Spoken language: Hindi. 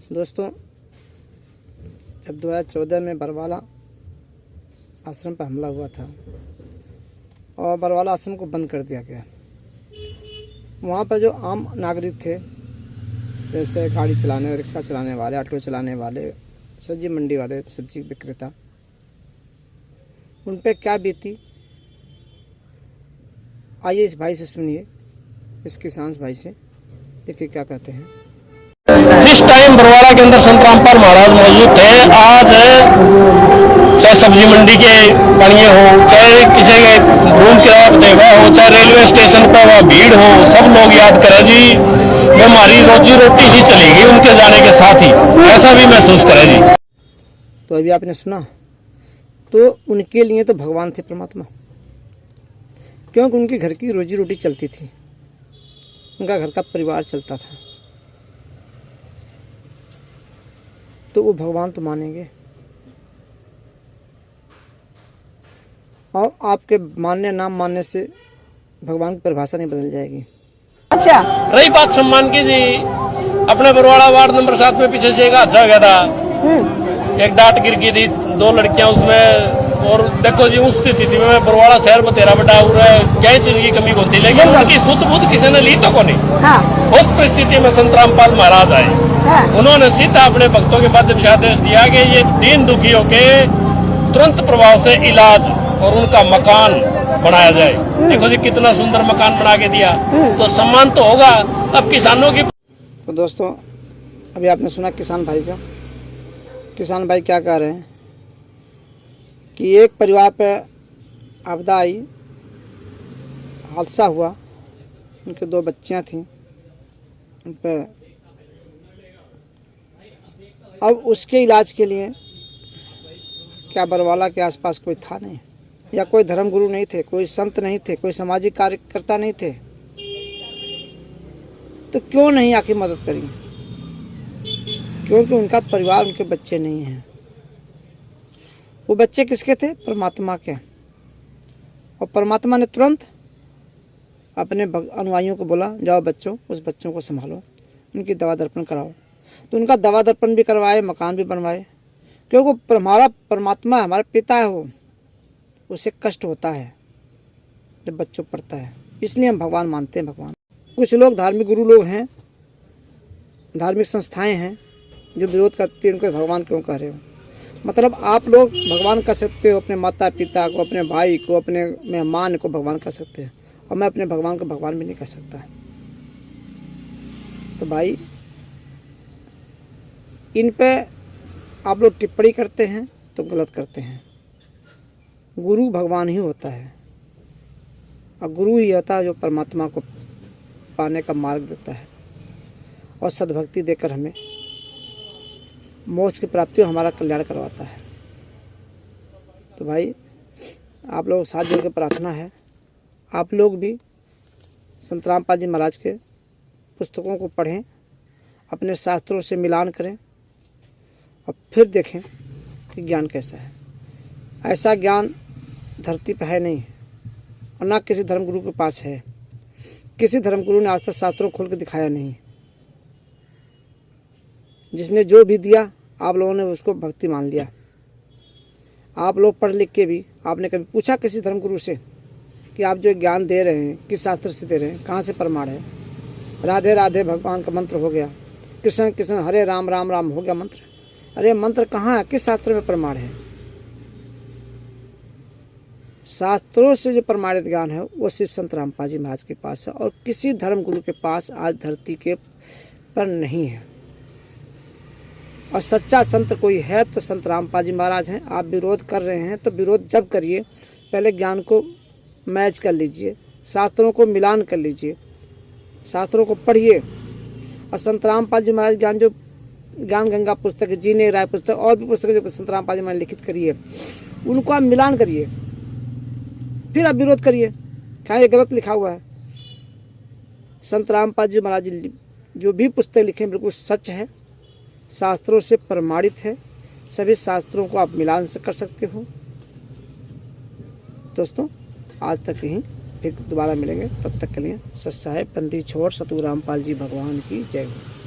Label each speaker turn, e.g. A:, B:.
A: दोस्तों, जब 2014 में बरवाला आश्रम पर हमला हुआ था और बरवाला आश्रम को बंद कर दिया गया, वहाँ पर जो आम नागरिक थे, जैसे गाड़ी चलाने, रिक्शा चलाने वाले, ऑटो चलाने वाले, सब्जी मंडी वाले, सब्जी विक्रेता, उन पर क्या बीती आइए इस भाई से सुनिए, इस किसान भाई से। देखिए क्या कहते हैं।
B: जिस टाइम बरवाला के अंदर संत रामपाल महाराज मौजूद थे, आज चाहे सब्जी मंडी के पड़िए हो, चाहे किसी के रूम किराया देवा हो, चाहे रेलवे स्टेशन पर वह भीड़ हो, सब लोग याद करें जी हमारी रोजी रोटी ही चलेगी उनके जाने के साथ ही, ऐसा भी महसूस करें जी।
A: तो अभी आपने सुना, तो उनके लिए तो भगवान थे, परमात्मा, क्योंकि उनके घर की रोजी रोटी चलती थी, उनका घर का परिवार चलता था, तो वो भगवान तो मानेंगे। और आपके मानने नाम मानने से भगवान की परिभाषा नहीं बदल जाएगी।
C: अच्छा,
B: रही बात सम्मान की जी, अपने बरवाड़ा वार्ड नंबर 7 में पीछे से एक हादसा हो गया था, एक डाट गिर गई थी, 2 लड़कियां उसमें। और देखो जी उस स्थिति में बरवाड़ा शहर बतेरा बटा हुआ है, क्या चीज की कमी होती, लेकिन उनकी सुध बुद्ध किसी ने ली तो को नहीं।
C: हाँ।
B: उस परिस्थिति में संत रामपाल महाराज आए।
C: हाँ।
B: उन्होंने सीधा अपने भक्तों के माध्यम से आदेश दिया कि ये दीन दुखियों के तुरंत प्रभाव से इलाज और उनका मकान बनाया जाए। देखो जी कितना सुंदर मकान बना के दिया, तो सम्मान तो होगा। अब किसानों की
A: तो दोस्तों, अभी आपने सुना किसान भाई का। किसान भाई क्या कह रहे हैं कि एक परिवार पर आपदा आई, हादसा हुआ, उनके 2 बच्चियां थीं, उन पर अब उसके इलाज के लिए क्या बरवाला के आसपास कोई था नहीं, या कोई धर्मगुरु नहीं थे, कोई संत नहीं थे, कोई सामाजिक कार्यकर्ता नहीं थे, तो क्यों नहीं आके मदद करी? क्योंकि उनका परिवार, उनके बच्चे नहीं हैं। वो बच्चे किसके थे? परमात्मा के। और परमात्मा ने तुरंत अपने अनुयायियों को बोला, जाओ बच्चों, उस बच्चों को संभालो, उनकी दवा दर्पण कराओ। तो उनका दवा दर्पण भी करवाए, मकान भी बनवाए, क्योंकि हमारा परमात्मा हमारा पिता है, वो उसे कष्ट होता है जब बच्चों पढ़ता है, इसलिए हम भगवान मानते हैं। भगवान, कुछ लोग धार्मिक गुरु लोग हैं, धार्मिक संस्थाएं हैं जो विरोध करती है, उनको भगवान क्यों कह रहे हो? मतलब आप लोग भगवान कह सकते हो अपने माता पिता को, अपने भाई को, अपने मेहमान को भगवान कह सकते हैं, और मैं अपने भगवान को भगवान भी नहीं कह सकता। तो भाई, इन पे आप लोग टिप्पणी करते हैं तो गलत करते हैं। गुरु भगवान ही होता है, और गुरु ही होता है जो परमात्मा को पाने का मार्ग देता है और सद्भक्ति देकर हमें मोक्ष की प्राप्ति, हमारा कल्याण करवाता है। तो भाई, आप लोग साथ जुड़ के प्रार्थना है, आप लोग भी संत रामपाल जी महाराज के पुस्तकों को पढ़ें, अपने शास्त्रों से मिलान करें, और फिर देखें कि ज्ञान कैसा है। ऐसा ज्ञान धरती पर है नहीं, और ना किसी धर्मगुरु के पास है। किसी धर्मगुरु ने आज तक शास्त्रों खोल के दिखाया नहीं। जिसने जो भी दिया, आप लोगों ने उसको भक्ति मान लिया। आप लोग पढ़ लिख के भी आपने कभी पूछा किसी धर्मगुरु से कि आप जो ज्ञान दे रहे हैं किस शास्त्र से दे रहे हैं, कहाँ से प्रमाण है? राधे राधे भगवान का मंत्र हो गया, कृष्ण कृष्ण हरे राम राम राम हो गया मंत्र। अरे मंत्र कहाँ है? किस शास्त्र में प्रमाण है? शास्त्रों से जो प्रमाणित ज्ञान है वो सिर्फ संत रामपाल जी महाराज के पास है, और किसी धर्मगुरु के पास आज धरती के पर नहीं है। और सच्चा संत कोई है तो संत रामपाल जी महाराज हैं। आप विरोध कर रहे हैं तो विरोध जब करिए, पहले ज्ञान को मैच कर लीजिए, शास्त्रों को मिलान कर लीजिए, शास्त्रों को पढ़िए। और संत रामपाल जी महाराज ज्ञान गंगा पुस्तक, जीने राय पुस्तक, और भी पुस्तकें जो संत रामपाल जी महाराज लिखित करिए, उनको आप मिलान करिए, फिर आप विरोध करिए क्या ये गलत लिखा हुआ है। संत रामपाल जी महाराज जो भी पुस्तक लिखे बिल्कुल सच है, शास्त्रों से प्रमाणित है। सभी शास्त्रों को आप मिलान से कर सकते हो। दोस्तों, आज तक यहीं, फिर दोबारा मिलेंगे, तब तक के लिए सत साहेब बंदी छोड़ सतू रामपाल जी भगवान की जय हो।